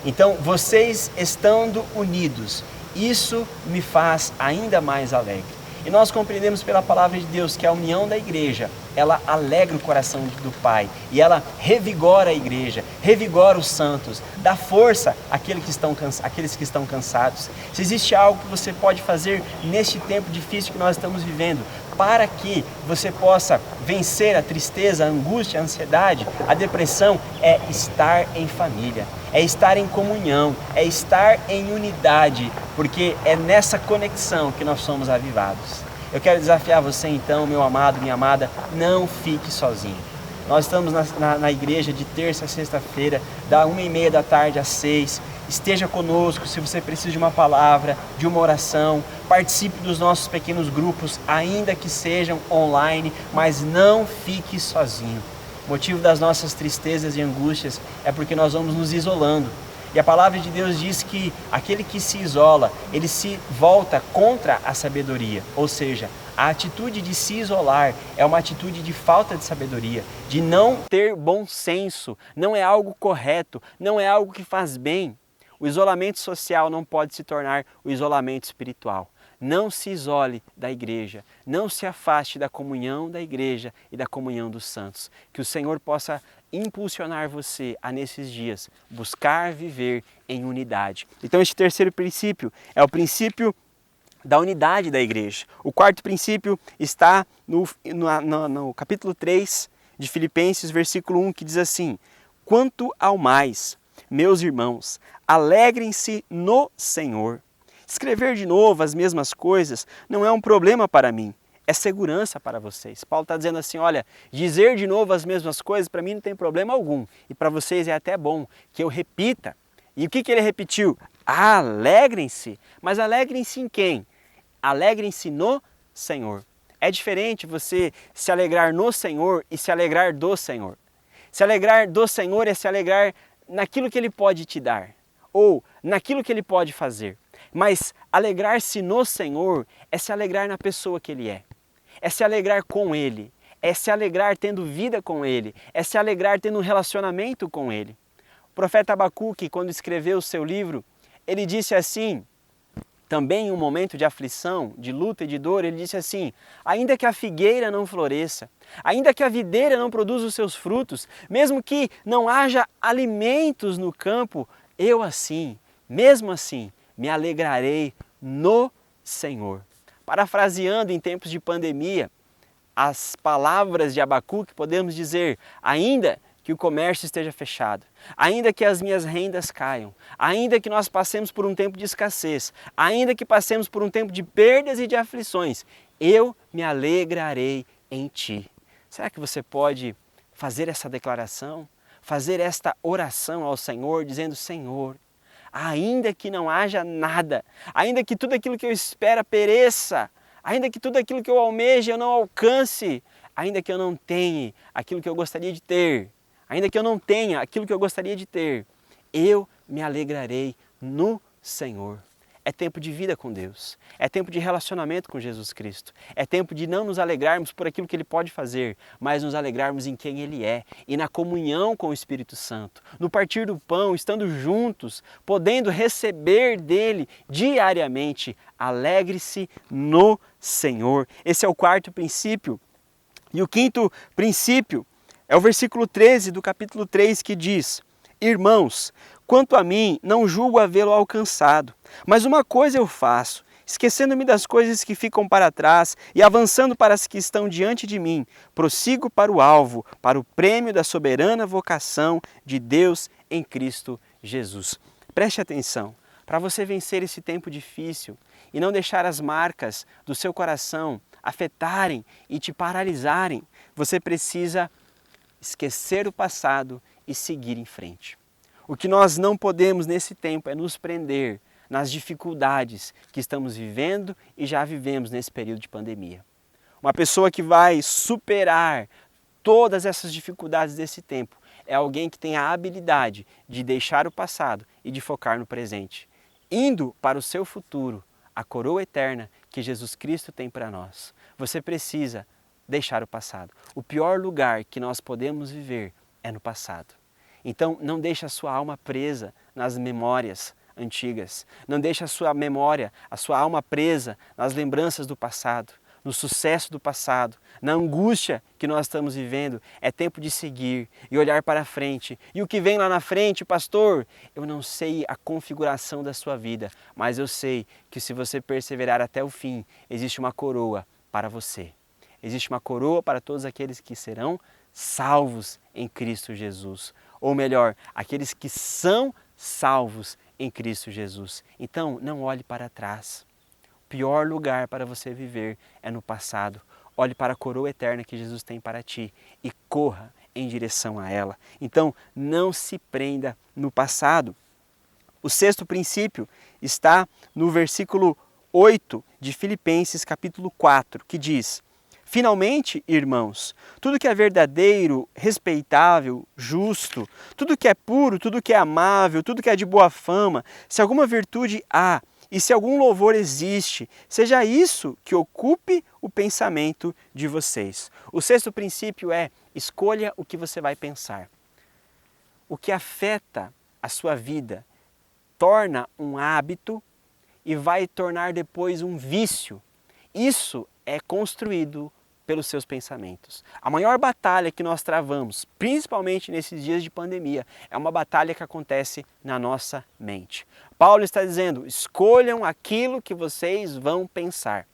Então, vocês estando unidos, isso me faz ainda mais alegre. E nós compreendemos pela palavra de Deus que a união da igreja, ela alegra o coração do Pai, e ela revigora a igreja, revigora os santos, dá força àqueles que estão cansados. Se existe algo que você pode fazer neste tempo difícil que nós estamos vivendo, para que você possa vencer a tristeza, a angústia, a ansiedade, a depressão, é estar em família, é estar em comunhão, é estar em unidade, porque é nessa conexão que nós somos avivados. Eu quero desafiar você então, meu amado, minha amada, não fique sozinho. Nós estamos na igreja de terça a sexta-feira, da 1h30 da tarde às 6h. Esteja conosco se você precisa de uma palavra, de uma oração. Participe dos nossos pequenos grupos, ainda que sejam online, mas não fique sozinho. O motivo das nossas tristezas e angústias é porque nós vamos nos isolando. E a palavra de Deus diz que aquele que se isola, ele se volta contra a sabedoria. Ou seja, a atitude de se isolar é uma atitude de falta de sabedoria, de não ter bom senso, não é algo correto, não é algo que faz bem. O isolamento social não pode se tornar o isolamento espiritual. Não se isole da igreja, não se afaste da comunhão da igreja e da comunhão dos santos. Que o Senhor possa impulsionar você a, nesses dias, buscar viver em unidade. Então este terceiro princípio é o princípio da unidade da igreja. O quarto princípio está no capítulo 3 de Filipenses, versículo 1, que diz assim: quanto ao mais, meus irmãos, alegrem-se no Senhor. Escrever de novo as mesmas coisas não é um problema para mim, é segurança para vocês. Paulo está dizendo assim: olha, dizer de novo as mesmas coisas para mim não tem problema algum. E para vocês é até bom que eu repita. E o que ele repetiu? Alegrem-se. Mas alegrem-se em quem? Alegrem-se no Senhor. É diferente você se alegrar no Senhor e se alegrar do Senhor. Se alegrar do Senhor é se alegrar naquilo que Ele pode te dar, ou naquilo que Ele pode fazer. Mas alegrar-se no Senhor é se alegrar na pessoa que Ele é se alegrar com Ele, é se alegrar tendo vida com Ele, é se alegrar tendo um relacionamento com Ele. O profeta Abacuque, quando escreveu o seu livro, ele disse assim, também em um momento de aflição, de luta e de dor, ele disse assim: ainda que a figueira não floresça, ainda que a videira não produza os seus frutos, mesmo que não haja alimentos no campo, eu assim, mesmo assim, me alegrarei no Senhor. Parafraseando em tempos de pandemia, as palavras de Abacuque, podemos dizer: ainda que o comércio esteja fechado, ainda que as minhas rendas caiam, ainda que nós passemos por um tempo de escassez, ainda que passemos por um tempo de perdas e de aflições, eu me alegrarei em Ti. Será que você pode fazer essa declaração, fazer esta oração ao Senhor, dizendo: Senhor, ainda que não haja nada, ainda que tudo aquilo que eu espero pereça, ainda que tudo aquilo que eu almeje eu não alcance, ainda que eu não tenha aquilo que eu gostaria de ter, ainda que eu não tenha aquilo que eu gostaria de ter, eu me alegrarei no Senhor. É tempo de vida com Deus, é tempo de relacionamento com Jesus Cristo, é tempo de não nos alegrarmos por aquilo que Ele pode fazer, mas nos alegrarmos em quem Ele é e na comunhão com o Espírito Santo, no partir do pão, estando juntos, podendo receber dEle diariamente. Alegre-se no Senhor. Esse é o quarto princípio. E o quinto princípio é o versículo 13 do capítulo 3 que diz: Irmãos, quanto a mim, não julgo havê-lo alcançado, mas uma coisa eu faço, esquecendo-me das coisas que ficam para trás e avançando para as que estão diante de mim, prossigo para o alvo, para o prêmio da soberana vocação de Deus em Cristo Jesus. Preste atenção, para você vencer esse tempo difícil e não deixar as marcas do seu coração afetarem e te paralisarem, você precisa esquecer o passado e seguir em frente. O que nós não podemos nesse tempo é nos prender nas dificuldades que estamos vivendo e já vivemos nesse período de pandemia. Uma pessoa que vai superar todas essas dificuldades desse tempo é alguém que tem a habilidade de deixar o passado e de focar no presente, indo para o seu futuro, a coroa eterna que Jesus Cristo tem para nós. Você precisa deixar o passado. O pior lugar que nós podemos viver é no passado. Então, não deixe a sua alma presa nas memórias antigas. Não deixe a sua memória, a sua alma presa nas lembranças do passado, no sucesso do passado, na angústia que nós estamos vivendo. É tempo de seguir e olhar para frente. E o que vem lá na frente, pastor? Eu não sei a configuração da sua vida, mas eu sei que se você perseverar até o fim, existe uma coroa para você. Existe uma coroa para todos aqueles que serão salvos em Cristo Jesus. Ou melhor, aqueles que são salvos em Cristo Jesus. Então, não olhe para trás. O pior lugar para você viver é no passado. Olhe para a coroa eterna que Jesus tem para ti e corra em direção a ela. Então, não se prenda no passado. O sexto princípio está no versículo 8 de Filipenses capítulo 4, que diz: Finalmente, irmãos, tudo que é verdadeiro, respeitável, justo, tudo que é puro, tudo que é amável, tudo que é de boa fama, se alguma virtude há e se algum louvor existe, seja isso que ocupe o pensamento de vocês. O sexto princípio é: escolha o que você vai pensar. O que afeta a sua vida torna um hábito e vai tornar depois um vício. Isso é construído pelos seus pensamentos. A maior batalha que nós travamos, principalmente nesses dias de pandemia, é uma batalha que acontece na nossa mente. Paulo está dizendo: escolham aquilo que vocês vão pensar.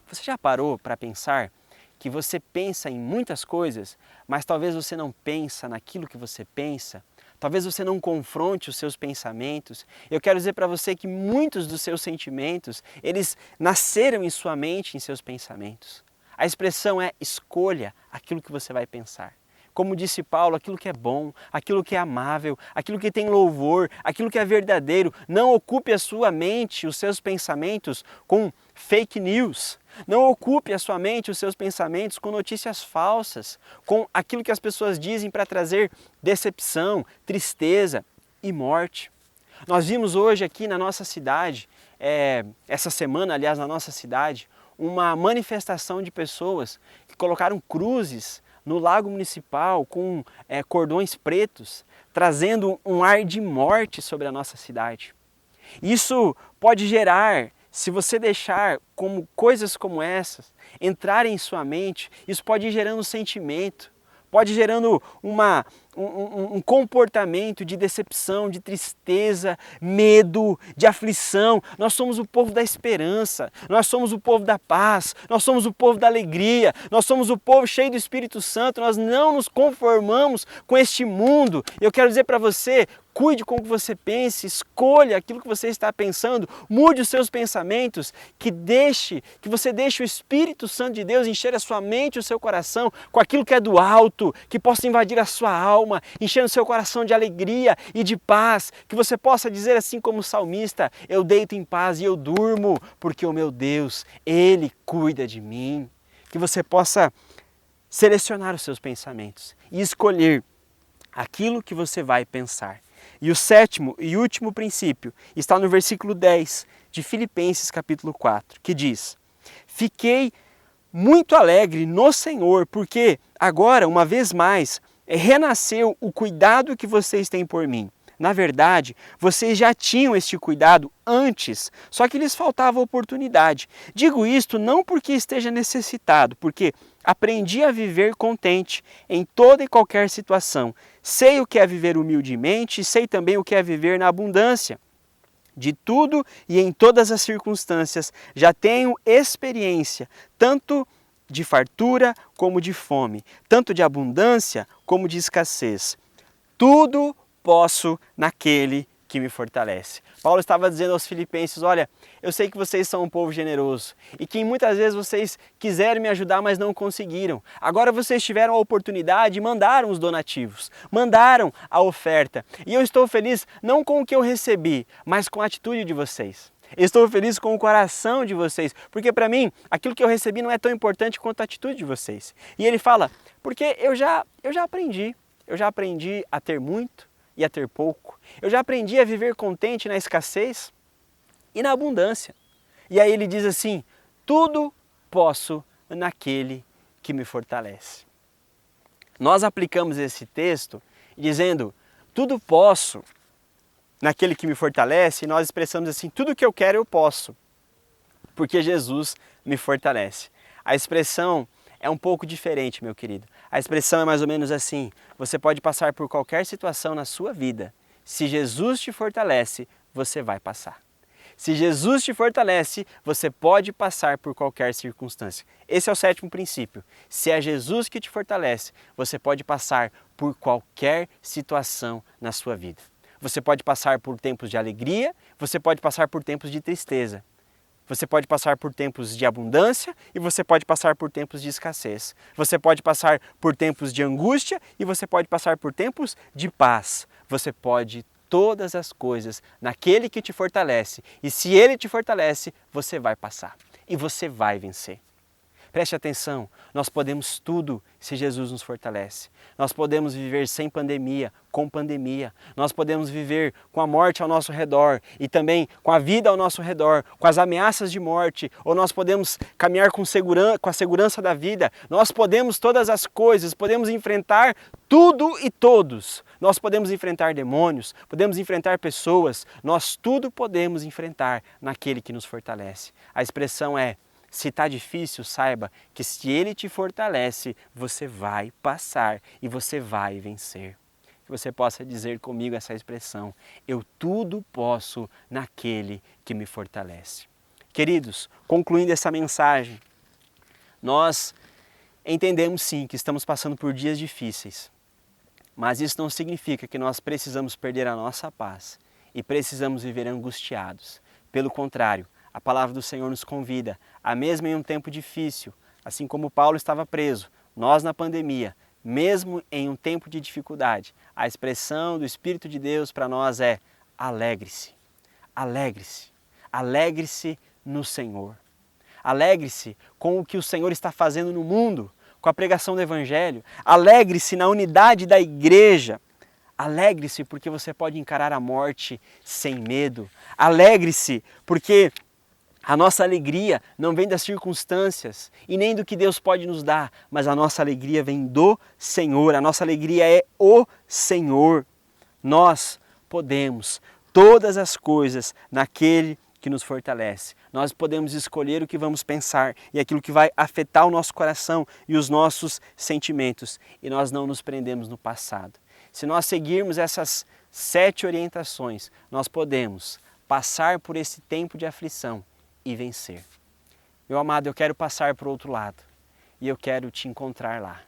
Você já parou para pensar que você pensa em muitas coisas, mas talvez você não pensa naquilo que você pensa? Talvez você não confronte os seus pensamentos. Eu quero dizer para você que muitos dos seus sentimentos, eles nasceram em sua mente, em seus pensamentos. A expressão é: escolha aquilo que você vai pensar. Como disse Paulo, aquilo que é bom, aquilo que é amável, aquilo que tem louvor, aquilo que é verdadeiro. Não ocupe a sua mente, os seus pensamentos com fake news. Não ocupe a sua mente, os seus pensamentos com notícias falsas, com aquilo que as pessoas dizem para trazer decepção, tristeza e morte. Nós vimos hoje aqui na nossa cidade, essa semana, aliás, na nossa cidade, uma manifestação de pessoas que colocaram cruzes no lago municipal com cordões pretos, trazendo um ar de morte sobre a nossa cidade. Isso pode gerar, se você deixar coisas como essas entrarem em sua mente, isso pode ir gerando um sentimento, pode ir gerando uma um comportamento de decepção, de tristeza, medo, de aflição. Nós somos o povo da esperança, nós somos o povo da paz, nós somos o povo da alegria, nós somos o povo cheio do Espírito Santo, nós não nos conformamos com este mundo. Eu quero dizer para você, cuide com o que você pensa, escolha aquilo que você está pensando, mude os seus pensamentos, que você deixe o Espírito Santo de Deus encher a sua mente e o seu coração com aquilo que é do alto, que possa invadir a sua alma, enchendo o seu coração de alegria e de paz, que você possa dizer assim como o salmista, eu deito em paz e eu durmo, porque o meu Deus, Ele cuida de mim. Que você possa selecionar os seus pensamentos e escolher aquilo que você vai pensar. E o sétimo e último princípio está no versículo 10 de Filipenses capítulo 4, que diz: fiquei muito alegre no Senhor, porque agora, uma vez mais, renasceu o cuidado que vocês têm por mim. Na verdade, vocês já tinham este cuidado antes, só que lhes faltava oportunidade. Digo isto não porque esteja necessitado, porque aprendi a viver contente em toda e qualquer situação. Sei o que é viver humildemente e sei também o que é viver na abundância. De tudo e em todas as circunstâncias já tenho experiência, tanto de fartura como de fome, tanto de abundância como de escassez. Tudo posso naquele que me fortalece. Paulo estava dizendo aos filipenses, olha, eu sei que vocês são um povo generoso e que muitas vezes vocês quiseram me ajudar, mas não conseguiram. Agora vocês tiveram a oportunidade e mandaram os donativos, mandaram a oferta. E eu estou feliz não com o que eu recebi, mas com a atitude de vocês. Eu estou feliz com o coração de vocês, porque para mim, aquilo que eu recebi não é tão importante quanto a atitude de vocês. E ele fala, porque eu já aprendi a ter muito e a ter pouco. Eu já aprendi a viver contente na escassez e na abundância. E aí ele diz assim, tudo posso naquele que me fortalece. Nós aplicamos esse texto dizendo, tudo posso naquele que me fortalece, e nós expressamos assim, tudo que eu quero eu posso, porque Jesus me fortalece. A expressão é um pouco diferente, meu querido. A expressão é mais ou menos assim, você pode passar por qualquer situação na sua vida. Se Jesus te fortalece, você vai passar. Se Jesus te fortalece, você pode passar por qualquer circunstância. Esse é o sétimo princípio. Se é Jesus que te fortalece, você pode passar por qualquer situação na sua vida. Você pode passar por tempos de alegria, você pode passar por tempos de tristeza. Você pode passar por tempos de abundância e você pode passar por tempos de escassez. Você pode passar por tempos de angústia e você pode passar por tempos de paz. Você pode todas as coisas naquele que te fortalece. E se ele te fortalece, você vai passar e você vai vencer. Preste atenção, nós podemos tudo se Jesus nos fortalece. Nós podemos viver sem pandemia, com pandemia. Nós podemos viver com a morte ao nosso redor e também com a vida ao nosso redor, com as ameaças de morte, ou nós podemos caminhar com a segurança da vida. Nós podemos todas as coisas, podemos enfrentar tudo e todos. Nós podemos enfrentar demônios, podemos enfrentar pessoas, nós tudo podemos enfrentar naquele que nos fortalece. A expressão é, se está difícil, saiba que se ele te fortalece, você vai passar e você vai vencer. Que você possa dizer comigo essa expressão, eu tudo posso naquele que me fortalece. Queridos, concluindo essa mensagem, nós entendemos sim que estamos passando por dias difíceis, mas isso não significa que nós precisamos perder a nossa paz e precisamos viver angustiados. Pelo contrário, a palavra do Senhor nos convida, a mesmo em um tempo difícil, assim como Paulo estava preso, nós na pandemia, mesmo em um tempo de dificuldade, a expressão do Espírito de Deus para nós é alegre-se, alegre-se, alegre-se no Senhor. Alegre-se com o que o Senhor está fazendo no mundo, com a pregação do Evangelho. Alegre-se na unidade da igreja. Alegre-se porque você pode encarar a morte sem medo. Alegre-se porque a nossa alegria não vem das circunstâncias e nem do que Deus pode nos dar, mas a nossa alegria vem do Senhor, a nossa alegria é o Senhor. Nós podemos todas as coisas naquele que nos fortalece. Nós podemos escolher o que vamos pensar e aquilo que vai afetar o nosso coração e os nossos sentimentos. E nós não nos prendemos no passado. Se nós seguirmos essas 7 orientações, nós podemos passar por esse tempo de aflição e vencer. Meu amado, eu quero passar para o outro lado e eu quero te encontrar lá.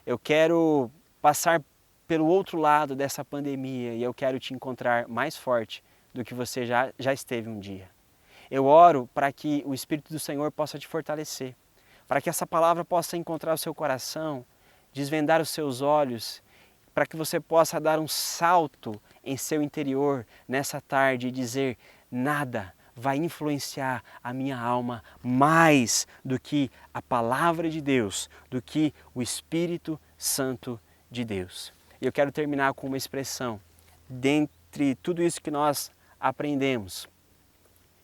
Eu quero passar pelo outro lado dessa pandemia e eu quero te encontrar mais forte do que você já esteve um dia. Eu oro para que o Espírito do Senhor possa te fortalecer, para que essa palavra possa encontrar o seu coração, desvendar os seus olhos, para que você possa dar um salto em seu interior nessa tarde e dizer: nada vai influenciar a minha alma mais do que a palavra de Deus, do que o Espírito Santo de Deus. E eu quero terminar com uma expressão. Dentre tudo isso que nós aprendemos,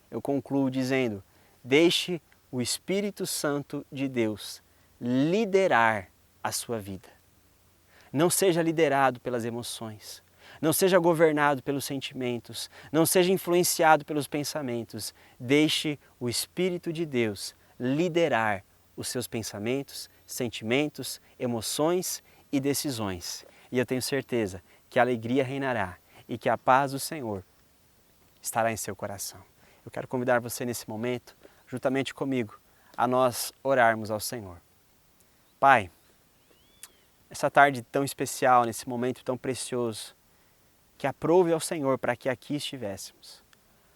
eu concluo dizendo: deixe o Espírito Santo de Deus liderar a sua vida. Não seja liderado pelas emoções, não seja governado pelos sentimentos, não seja influenciado pelos pensamentos. Deixe o Espírito de Deus liderar os seus pensamentos, sentimentos, emoções e decisões. E eu tenho certeza que a alegria reinará e que a paz do Senhor estará em seu coração. Eu quero convidar você nesse momento, juntamente comigo, a nós orarmos ao Senhor. Pai, essa tarde tão especial, nesse momento tão precioso, que aprove ao Senhor para que aqui estivéssemos.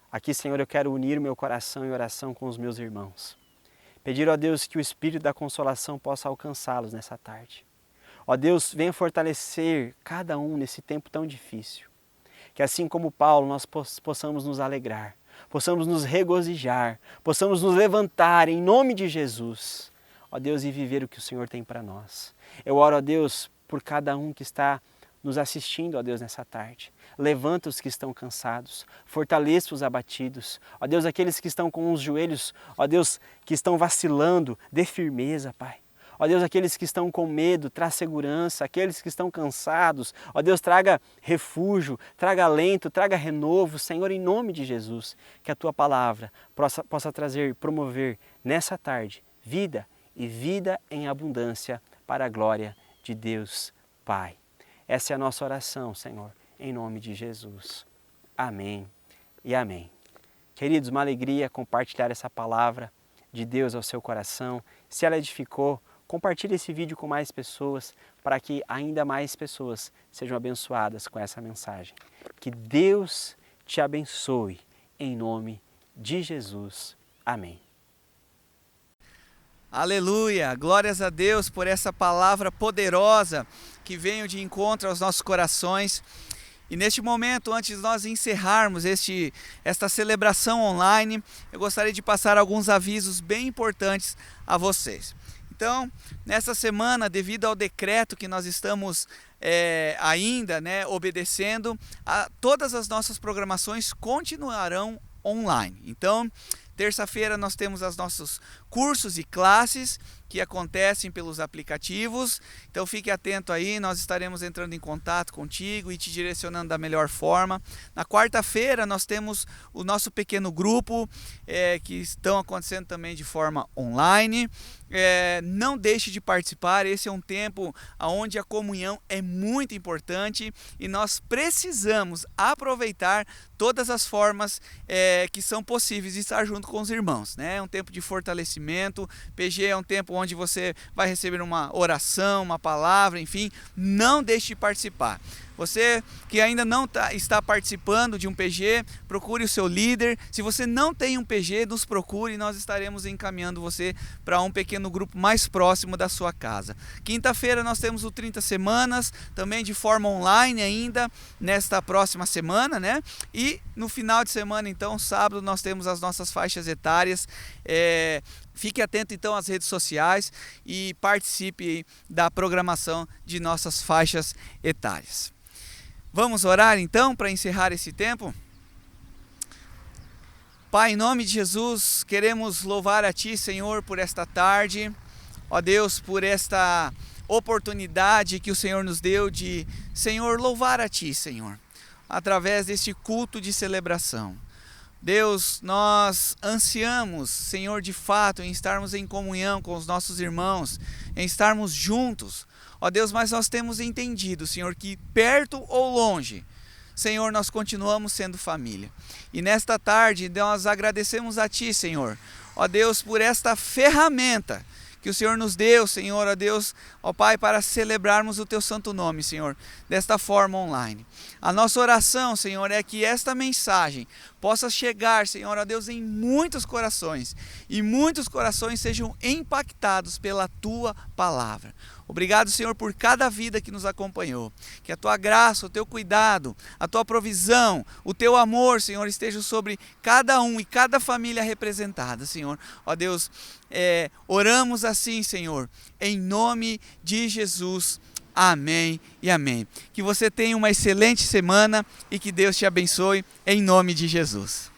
Aqui, Senhor, eu quero unir meu coração em oração com os meus irmãos. Pedir, ó Deus, que o Espírito da consolação possa alcançá-los nessa tarde. Ó Deus, venha fortalecer cada um nesse tempo tão difícil. Que assim como Paulo, nós possamos nos alegrar, possamos nos regozijar, possamos nos levantar em nome de Jesus, ó Deus, e viver o que o Senhor tem para nós. Eu oro, ó Deus, por cada um que está nos assistindo, ó Deus, nessa tarde. Levanta os que estão cansados, fortaleça os abatidos. Ó Deus, aqueles que estão com os joelhos, ó Deus, que estão vacilando, dê firmeza, Pai. Ó Deus, aqueles que estão com medo, traz segurança. Aqueles que estão cansados, ó Deus, traga refúgio, traga alento, traga renovo. Senhor, em nome de Jesus, que a Tua palavra possa trazer, promover nessa tarde vida e vida em abundância para a glória de Deus Pai. Essa é a nossa oração, Senhor, em nome de Jesus. Amém e amém. Queridos, uma alegria compartilhar essa palavra de Deus ao seu coração. Se ela edificou, compartilhe esse vídeo com mais pessoas para que ainda mais pessoas sejam abençoadas com essa mensagem. Que Deus te abençoe em nome de Jesus. Amém. Aleluia! Glórias a Deus por essa palavra poderosa que veio de encontro aos nossos corações. E neste momento, antes de nós encerrarmos esta celebração online, eu gostaria de passar alguns avisos bem importantes a vocês. Então, nessa semana, devido ao decreto que nós estamos ainda obedecendo, todas as nossas programações continuarão online. Então, terça-feira nós temos os nossos cursos e classes que acontecem pelos aplicativos. Então fique atento aí, nós estaremos entrando em contato contigo e te direcionando da melhor forma. Na quarta-feira nós temos o nosso pequeno grupo que estão acontecendo também de forma online. Não deixe de participar, esse é um tempo onde a comunhão é muito importante e nós precisamos aproveitar todas as formas que são possíveis de estar junto com os irmãos, né? É um tempo de fortalecimento. PG é um tempo onde você vai receber uma oração, uma palavra, enfim, não deixe de participar. Você que ainda não está participando de um PG, procure o seu líder. Se você não tem um PG, nos procure e nós estaremos encaminhando você para um pequeno grupo mais próximo da sua casa. Quinta-feira nós temos o 30 Semanas, também de forma online ainda, nesta próxima semana, né? E no final de semana, então, sábado, nós temos as nossas faixas etárias. Fique atento então às redes sociais e participe da programação de nossas faixas etárias. Vamos orar então para encerrar esse tempo? Pai, em nome de Jesus, queremos louvar a Ti, Senhor, por esta tarde. Ó Deus, por esta oportunidade que o Senhor nos deu de, Senhor, louvar a Ti, Senhor, através deste culto de celebração. Deus, nós ansiamos, Senhor, de fato, em estarmos em comunhão com os nossos irmãos, em estarmos juntos. Ó Deus, mas nós temos entendido, Senhor, que perto ou longe, Senhor, nós continuamos sendo família. E nesta tarde nós agradecemos a Ti, Senhor, ó Deus, por esta ferramenta que o Senhor nos deu, Senhor, ó Deus, ó Pai, para celebrarmos o Teu santo nome, Senhor, desta forma online. A nossa oração, Senhor, é que esta mensagem possa chegar, Senhor, ó Deus, em muitos corações, e muitos corações sejam impactados pela Tua palavra. Obrigado, Senhor, por cada vida que nos acompanhou. Que a Tua graça, o Teu cuidado, a Tua provisão, o Teu amor, Senhor, estejam sobre cada um e cada família representada, Senhor. Ó Deus, oramos assim, Senhor, em nome de Jesus. Amém e amém. Que você tenha uma excelente semana e que Deus te abençoe em nome de Jesus.